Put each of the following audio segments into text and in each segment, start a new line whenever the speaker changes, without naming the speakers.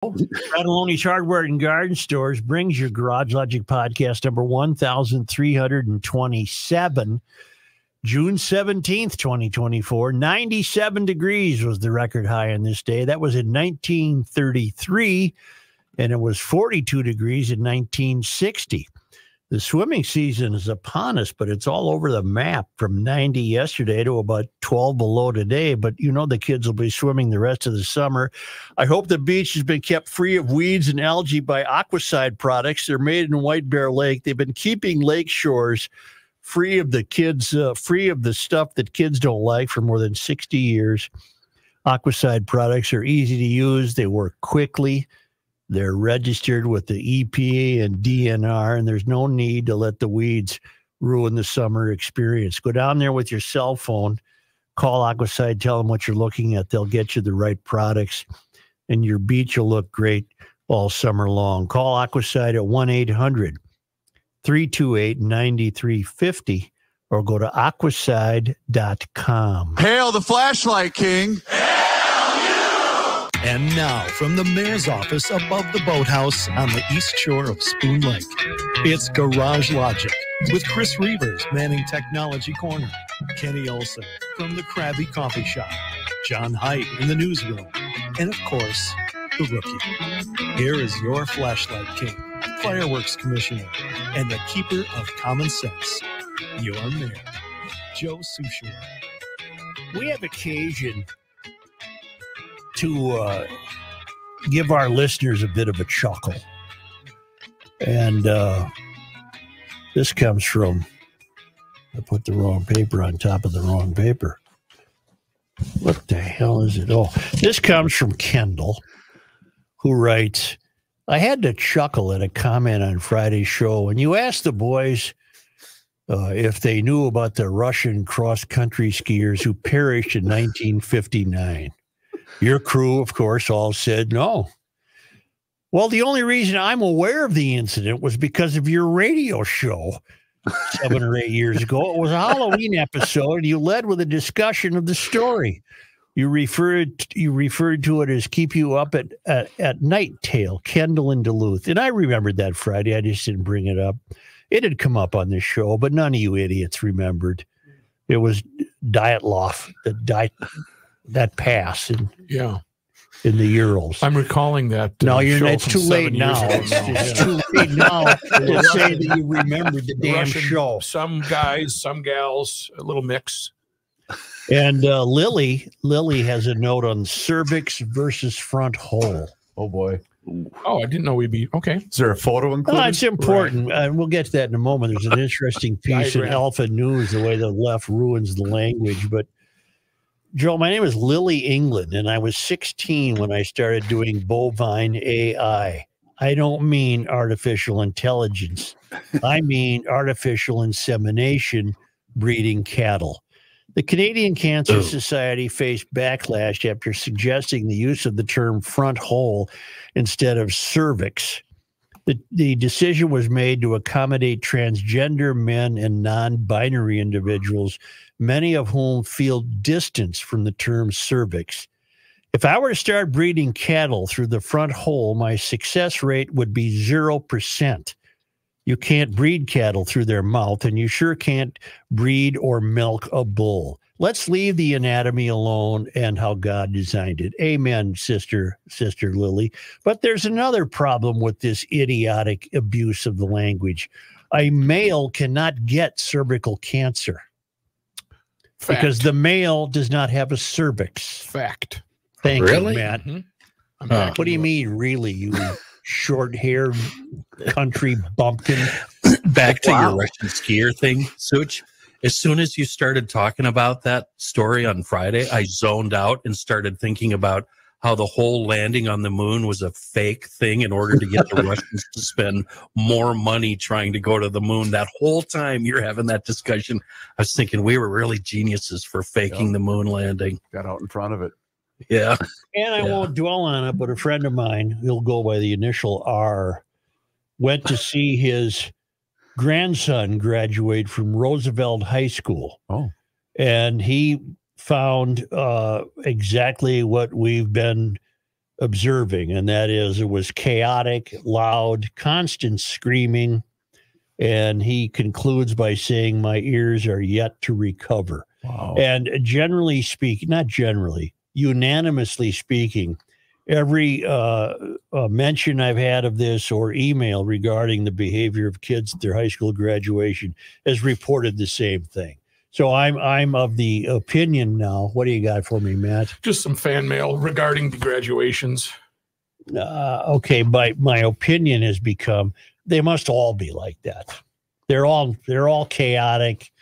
Cataloni's Hardware and Garden Stores brings your Garage Logic podcast number 1327, June 17th, 2024. 97 degrees was the record high on this day. That was in 1933, and it was 42 degrees in 1960. The swimming season is upon us, but it's all over the map from 90 yesterday to about 12 below today. But you know the kids will be swimming the rest of the summer. I hope the beach has been kept free of weeds and algae by Aquacide products. They're made in White Bear Lake. They've been keeping lake shores free of the kids, free of the stuff that kids don't like for more than 60 years. Aquacide products are easy to use. They work quickly. They're registered with the EPA and DNR, and there's no need to let the weeds ruin the summer experience. Go down there with your cell phone, call Aquacide, tell them what you're looking at. They'll get you the right products, and your beach will look great all summer long. Call Aquacide at 1-800-328-9350 or go to aquacide.com.
Hail the flashlight king.
And now, from the mayor's office above the boathouse on the east shore of Spoon Lake, it's Garage Logic with Chris Reavers manning Technology Corner, Kenny Olson from the Krabby Coffee Shop, John Heidt in the newsroom, and of course, the rookie. Here is your flashlight king, fireworks commissioner, and the keeper of common sense, your mayor, Joe Sushiro.
We have occasion to give our listeners a bit of a chuckle. And this comes from, I put the wrong paper on top of the wrong paper. What the hell is it? Oh, this comes from Kendall, who writes, I had to chuckle at a comment on Friday's show when you asked the boys if they knew about the Russian cross-country skiers who perished in 1959. Your crew, of course, all said no. Well, the only reason I'm aware of the incident was because of your radio show 7 or 8 years ago. It was a Halloween episode, and you led with a discussion of the story. You referred to it as Keep You Up at Night Tale, Kendall in Duluth. And I remembered that Friday. I just didn't bring it up. It had come up on this show, but none of you idiots remembered. It was Dyatlov that pass in the Urals.
I'm recalling that.
No, it's too late now. It's too late now to say that you remembered the damn show.
Some guys, some gals, a little mix.
And Lily has a note on cervix versus front hole.
Oh boy.
Oh, I didn't know we'd be okay.
Is there a photo included?
It's important. Right. We'll get to that in a moment. There's an interesting piece in Alpha News, the way the left ruins the language, but Joe, my name is Lily England, and I was 16 when I started doing bovine AI. I don't mean artificial intelligence. I mean artificial insemination breeding cattle. The Canadian Cancer Society faced backlash after suggesting the use of the term front hole instead of cervix. The decision was made to accommodate transgender men and non-binary individuals, many of whom feel distance from the term cervix. If I were to start breeding cattle through the front hole, my success rate would be 0%. You can't breed cattle through their mouth, and you sure can't breed or milk a bull. Let's leave the anatomy alone and how God designed it. Amen, Sister Lily. But there's another problem with this idiotic abuse of the language. A male cannot get cervical cancer.
Fact.
Because the male does not have a cervix.
Fact.
Thank
Really?
you, Matt.
Mm-hmm.
What do you mean, really, you short-haired country bumpkin?
Back to your Russian skier thing, Such. As soon as you started talking about that story on Friday, I zoned out and started thinking about how the whole landing on the moon was a fake thing in order to get the Russians to spend more money trying to go to the moon. That whole time you're having that discussion, I was thinking we were really geniuses for faking the moon landing.
Got out in front of it.
Yeah.
And I won't dwell on it, but a friend of mine, he'll go by the initial R, went to see his grandson graduate from Roosevelt High School.
Oh.
And he found exactly what we've been observing, and that is it was chaotic, loud, constant screaming. And he concludes by saying, "My ears are yet to recover."
Wow.
And generally speaking, not generally, unanimously speaking, every mention I've had of this or email regarding the behavior of kids at their high school graduation has reported the same thing. So I'm of the opinion now. What do you got for me, Matt?
Just some fan mail regarding the graduations.
Okay, my opinion has become they must all be like that. They're all chaotic.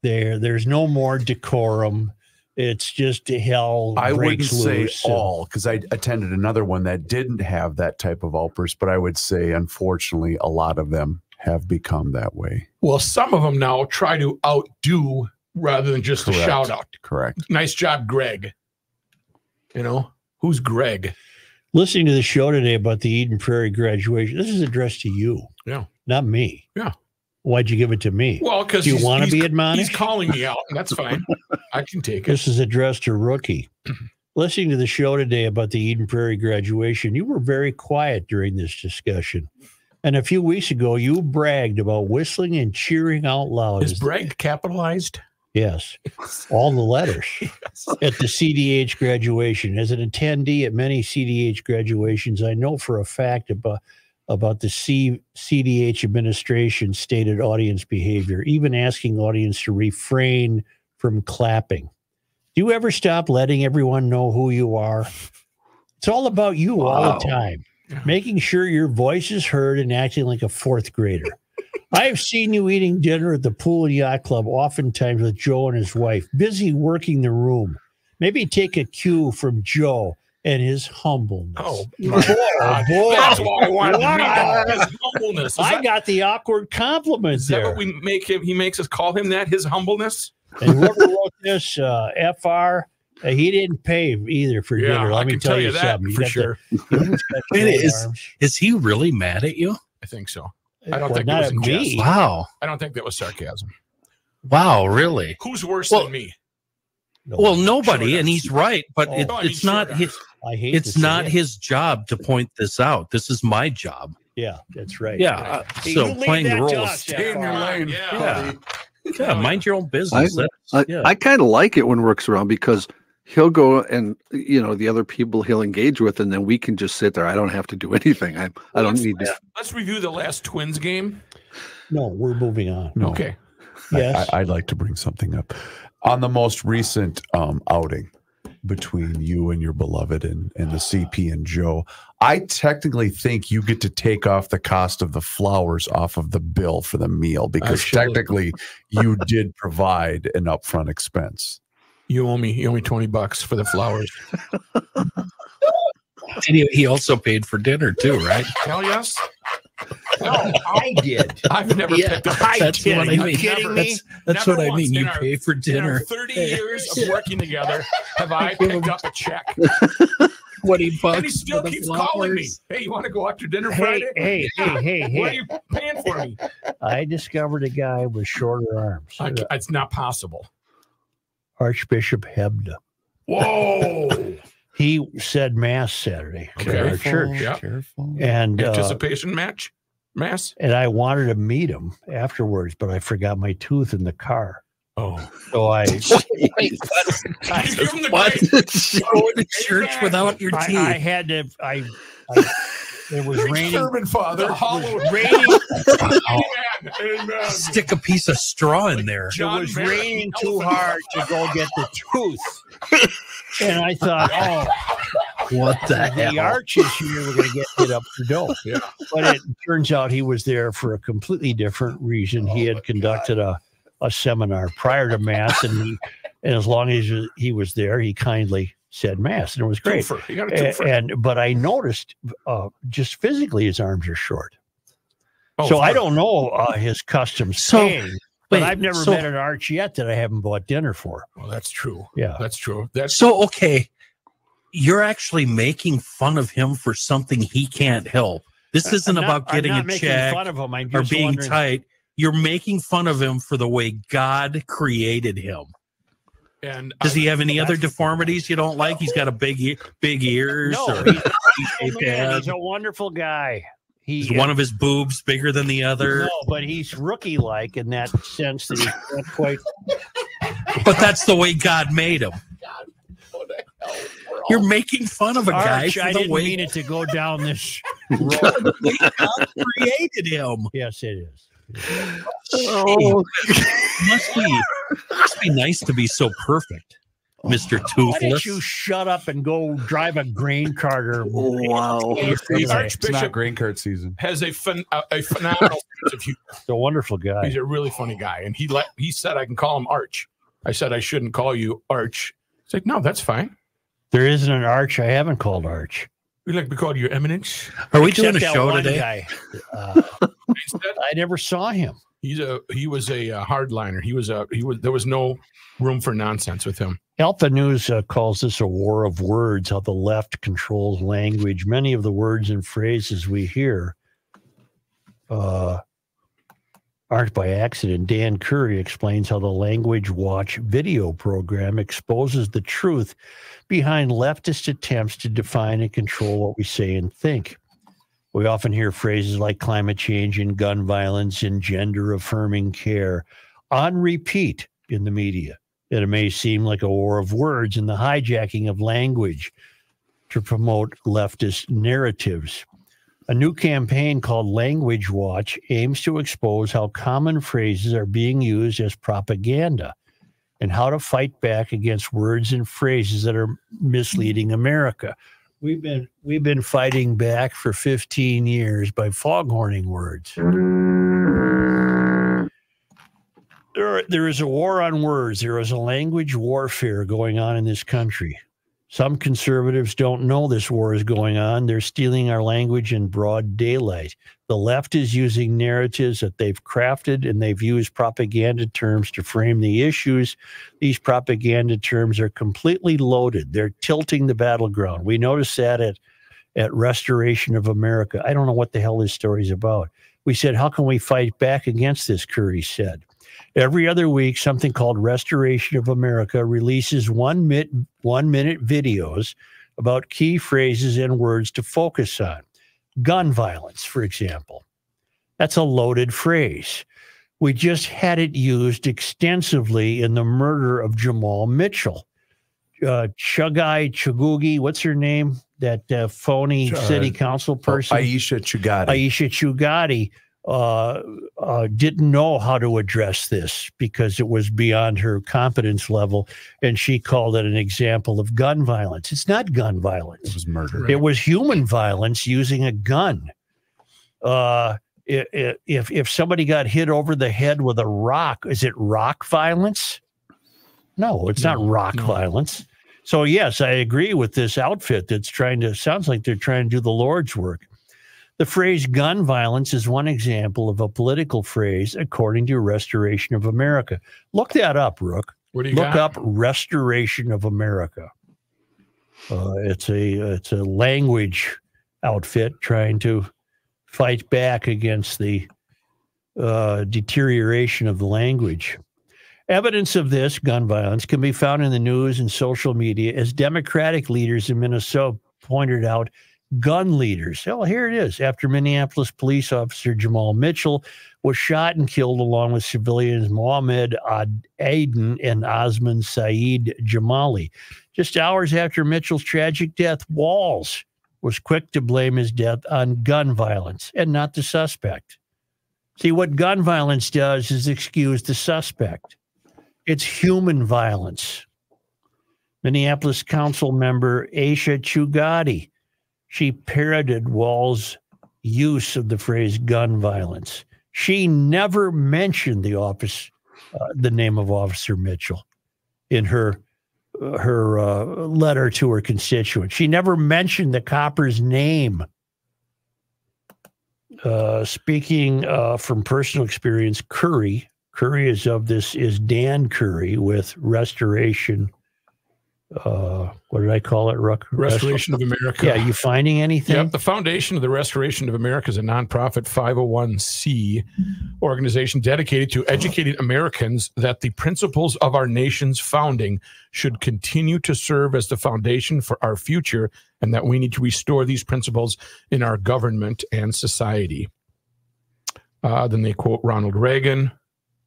There's no more decorum. It's just hell.
I wouldn't
breaks
say
loose.
all, because I attended another one that didn't have that type of outburst, but I would say, unfortunately, a lot of them have become that way.
Well, some of them now try to outdo rather than just
Correct.
a shout out.
Correct.
Nice job, Greg. You know, who's Greg?
Listening to the show today about the Eden Prairie graduation, this is addressed to you.
Yeah.
Not me.
Yeah.
Why'd you give it to me?
Well, because
do you want to be admonished?
He's calling me out, and that's fine. I can take it.
This is addressed to Rookie. Listening to the show today about the Eden Prairie graduation, you were very quiet during this discussion. And a few weeks ago, you bragged about whistling and cheering out loud.
Is brag capitalized?
Yes. All the letters.
Yes.
At the CDH graduation. As an attendee at many CDH graduations, I know for a fact about the CDH administration stated audience behavior, even asking audience to refrain from clapping. Do you ever stop letting everyone know who you are? It's all about you all the time, making sure your voice is heard and acting like a fourth grader. I have seen you eating dinner at the Pool and Yacht Club, oftentimes with Joe and his wife, busy working the room. Maybe take a cue from Joe and his humbleness.
Oh,
boy.
That's why I wanted to read his humbleness.
I got the awkward compliment
Is
there.
that what we make him? He makes us call him that, his humbleness?
And whoever wrote this, FR, he didn't pay either for dinner. Let me tell you
that
something.
for sure.
Is he really mad at you?
I think so. I don't
Well,
think
not
that was
at
in
me.
jest.
Wow.
I don't think that was sarcasm.
Wow, really?
Who's worse
Well,
than me?
No,
Well, nobody,
Sure
and he's right, but
Oh,
it,
no, I mean,
it's not
sure.
his.
I hate to
It's
say
not
it.
his job to point this out. This is my job.
Yeah, that's right.
Yeah.
Hey,
So
you leave
playing the
that to
roles.
us,
Stay in your
FR.
lane.
Yeah.
Yeah, mind your own business. Yeah.
I kind of like it when Rook's around because he'll go and the other people he'll engage with, and then we can just sit there. I don't have to do anything. I don't need to.
Let's review the last Twins game.
No, we're moving on.
No.
Okay.
Yes.
I'd like to bring something up. On the most recent outing between you and your beloved and the CP and Joe, I technically think you get to take off the cost of the flowers off of the bill for the meal because technically you did provide an upfront expense.
You owe me $20 for the flowers.
And he also paid for dinner too, right?
Hell yes.
No, I did.
I've never picked up.
That's what I
Are you
mean.
kidding me?
That's
Never
what I
once
mean. You
in our-
pay for
In our
dinner.
30 years of working together, have I picked up a check?
$20
And he still
for the
keeps calling me.
flowers.
Hey, you want to go out to dinner
Hey,
Friday?
hey,
Yeah.
hey,
What are
hey.
you paying for me?
I discovered a guy with shorter arms.
It's not possible.
Archbishop Hebda.
Whoa.
He said mass Saturday at
Okay.
our church.
Yeah.
Careful.
And
Anticipation match? Mass?
and I wanted to meet him afterwards, but I forgot my tooth in the car.
Oh.
So I
Give him the
What?
grace.
Going to church without your teeth.
I had to it was raining.
Sermon, Father.
The hollow
Raining.
Amen. Amen.
Stick a piece of straw in there.
It was raining too hard to go get the tooth. And I thought,
What the
the
hell?
arches here were going to get hit up for dough.
Yeah.
But it turns out he was there for a completely different reason. He had conducted a seminar prior to Mass, and as long as he was there, he kindly said Mass, and it was great.
Twofer. You got a twofer.
But I noticed just physically his arms are short.
Oh,
So I
fine.
don't know his custom
So,
saying, but
wait,
I've never
so-
met an arch yet that I haven't bought dinner for.
Well, that's true.
Yeah.
That's true. That's
So, okay, you're actually making fun of him for something he can't help. This isn't about getting
I'm
a
not making
check
fun of him. I'm
or
just
being
wondering-
tight. You're making fun of him for the way God created him.
And
Does he have any other deformities you don't like? He's got a big ears.
No,
or
he's a wonderful guy.
Is one of his boobs bigger than the other?
No, but he's rookie-like in that sense that he's not quite.
But that's the way God made him. You're making fun of a guy for
I
the
didn't
way
mean it to go down this road.
the way God created him.
Yes, it is.
Oh,
Must be nice to be so perfect, Mr.
Why don't
Toothless.
you shut up and go drive a grain carter?
wow.
It's not
Archbishop
grain cart season.
has a phenomenal sense of humor.
He's a wonderful guy.
He's a really funny guy. And he said I can call him Arch. I said I shouldn't call you Arch. He's like, no, that's fine.
There isn't an Arch I haven't called Arch.
We'd like to be called Your Eminence.
Are we
Except
doing a
that
show
one
today?
guy.
Instead,
I never saw him.
he was a hardliner. There was no room for nonsense with him.
Alpha News calls this a war of words, how the left controls language. Many of the words and phrases we hear aren't by accident. Dan Curry explains how the Language Watch video program exposes the truth behind leftist attempts to define and control what we say and think. We often hear phrases like climate change and gun violence and gender-affirming care on repeat in the media. And it may seem like a war of words and the hijacking of language to promote leftist narratives. A new campaign called Language Watch aims to expose how common phrases are being used as propaganda and how to fight back against words and phrases that are misleading America. We've been fighting back for 15 years by foghorning words. There is a war on words. There is a language warfare going on in this country. Some conservatives don't know this war is going on. They're stealing our language in broad daylight. The left is using narratives that they've crafted, and they've used propaganda terms to frame the issues. These propaganda terms are completely loaded. They're tilting the battleground. We noticed that at Restoration of America. I don't know what the hell this story's about. We said, how can we fight back against this, Curry said. Every other week, something called Restoration of America releases 1 minute videos about key phrases and words to focus on. Gun violence, for example. That's a loaded phrase. We just had it used extensively in the murder of Jamal Mitchell. Chugugi, what's her name? That phony city council person?
Aisha Chugati.
Aisha Chugati. Didn't know how to address this because it was beyond her competence level, and she called it an example of gun violence. It's not gun violence.
It was murder.
It was human violence using a gun. If somebody got hit over the head with a rock, is it rock violence? No, it's not rock violence. So yes, I agree with this outfit that's sounds like they're trying to do the Lord's work. The phrase gun violence is one example of a political phrase according to Restoration of America. Look that up, Rook.
What do you
Look
got?
up Restoration of America. It's a language outfit trying to fight back against the deterioration of the language. Evidence of this, gun violence, can be found in the news and social media as Democratic leaders in Minnesota pointed out gun leaders. Well, here it is. After Minneapolis police officer Jamal Mitchell was shot and killed along with civilians Mohammed Aden and Osman Saeed Jamali. Just hours after Mitchell's tragic death, Walls was quick to blame his death on gun violence and not the suspect. See, what gun violence does is excuse the suspect. It's human violence. Minneapolis council member Aisha Chugati, she parroted Wall's use of the phrase gun violence. She never mentioned the name of Officer Mitchell in her letter to her constituents. She never mentioned the copper's name. Speaking from personal experience, Curry is Dan Curry with Restoration what did I call it?
Restoration of America.
Yeah, you finding anything?
Yep. The Foundation of the Restoration of America is a nonprofit 501c organization dedicated to educating Americans that the principles of our nation's founding should continue to serve as the foundation for our future, and that we need to restore these principles in our government and society. Then they quote Ronald Reagan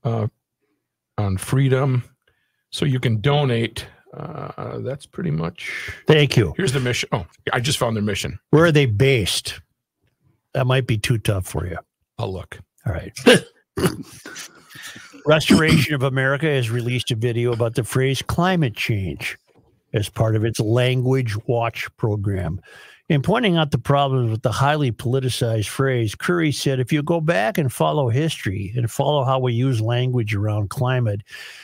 on freedom. So you can donate. That's pretty much.
Thank you.
Here's the mission. Oh, I just found their mission.
Where are they based? That might be too tough for you.
I'll look.
All right. Restoration of America has released a video about the phrase climate change as part of its Language Watch program. In pointing out the problems with the highly politicized phrase, Curry said, if you go back and follow history and follow how we use language around climate,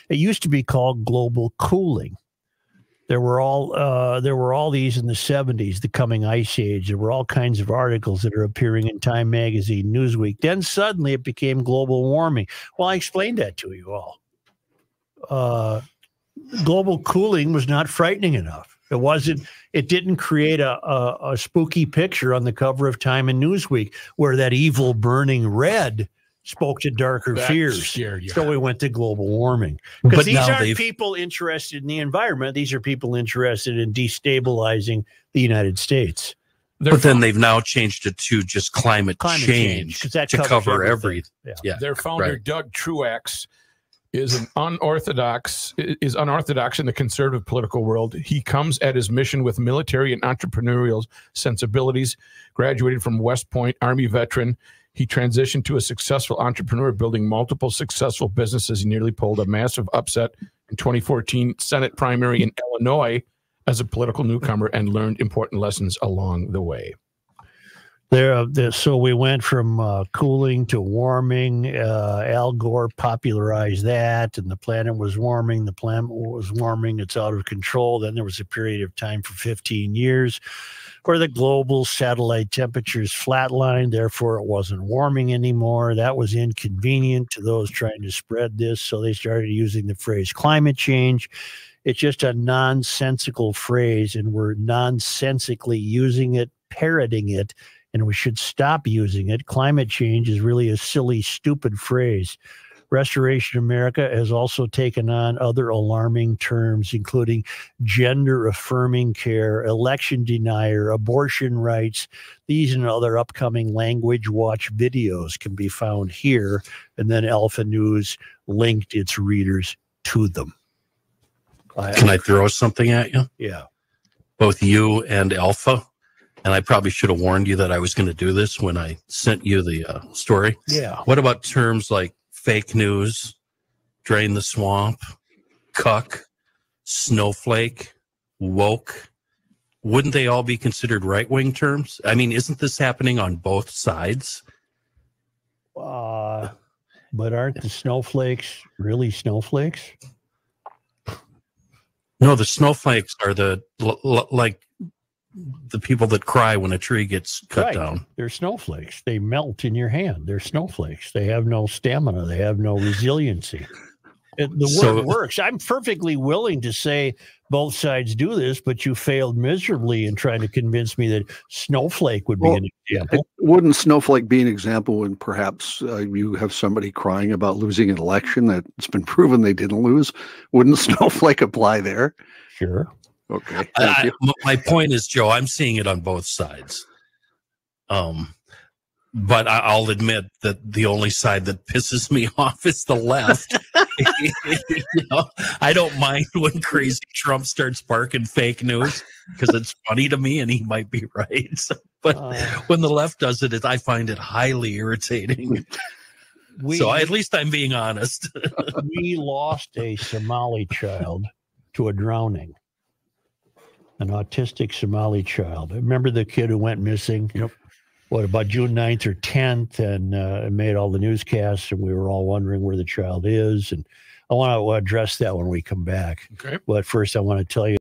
it used to be called global cooling. There were all these in the 70s, the coming ice age. There were all kinds of articles that are appearing in Time Magazine, Newsweek. Then suddenly it became global warming. Well, I explained that to you all. Global cooling was not frightening enough. It didn't create a spooky picture on the cover of Time and Newsweek where that evil burning red spoke to darker fears. So we went to global warming. Because these aren't people interested in the environment. These are people interested in destabilizing the United States.
But then they've now changed it to just climate change to cover everything.
Yeah. Their founder, Doug Truax, is unorthodox in the conservative political world. He comes at his mission with military and entrepreneurial sensibilities. Graduated from West Point, Army veteran. He transitioned to a successful entrepreneur, building multiple successful businesses. He nearly pulled a massive upset in 2014 Senate primary in Illinois as a political newcomer and learned important lessons along the way.
So we went from cooling to warming. Al Gore popularized that, and the planet was warming. The planet was warming. It's out of control. Then there was a period of time for 15 years where the global satellite temperatures flatlined. Therefore, it wasn't warming anymore. That was inconvenient to those trying to spread this. So they started using the phrase climate change. It's just a nonsensical phrase, and we're nonsensically using it, parroting it, and we should stop using it. Climate change is really a silly, stupid phrase. Restoration America has also taken on other alarming terms, including gender-affirming care, election denier, abortion rights. These and other upcoming Language Watch videos can be found here, and then Alpha News linked its readers to them.
Can I throw something at you?
Yeah.
Both you and Alpha. And I probably should have warned you that I was going to do this when I sent you the story.
Yeah.
What about terms like fake news, drain the swamp, cuck, snowflake, woke? Wouldn't they all be considered right-wing terms? I mean, isn't this happening on both sides?
But aren't the snowflakes really snowflakes?
No, the snowflakes are like the people that cry when a tree gets cut down.
They're snowflakes. They melt in your hand. They're snowflakes. They have no stamina. They have no resiliency. The word works. I'm perfectly willing to say both sides do this, but you failed miserably in trying to convince me that snowflake would be an example.
Wouldn't snowflake be an example when perhaps you have somebody crying about losing an election that's been proven they didn't lose? Wouldn't snowflake apply there?
Sure.
Okay. Thank you.
My point is, Joe, I'm seeing it on both sides. But I'll admit that the only side that pisses me off is the left. I don't mind when crazy Trump starts barking fake news because it's funny to me and he might be right. But when the left does it, I find it highly irritating. So at least I'm being honest.
We lost a Somali child to a drowning. An autistic Somali child. Remember the kid who went missing?
Yep.
What, about June 9th or 10th, and it made all the newscasts, and we were all wondering where the child is. And I want to address that when we come back.
Okay.
But first, I want to tell you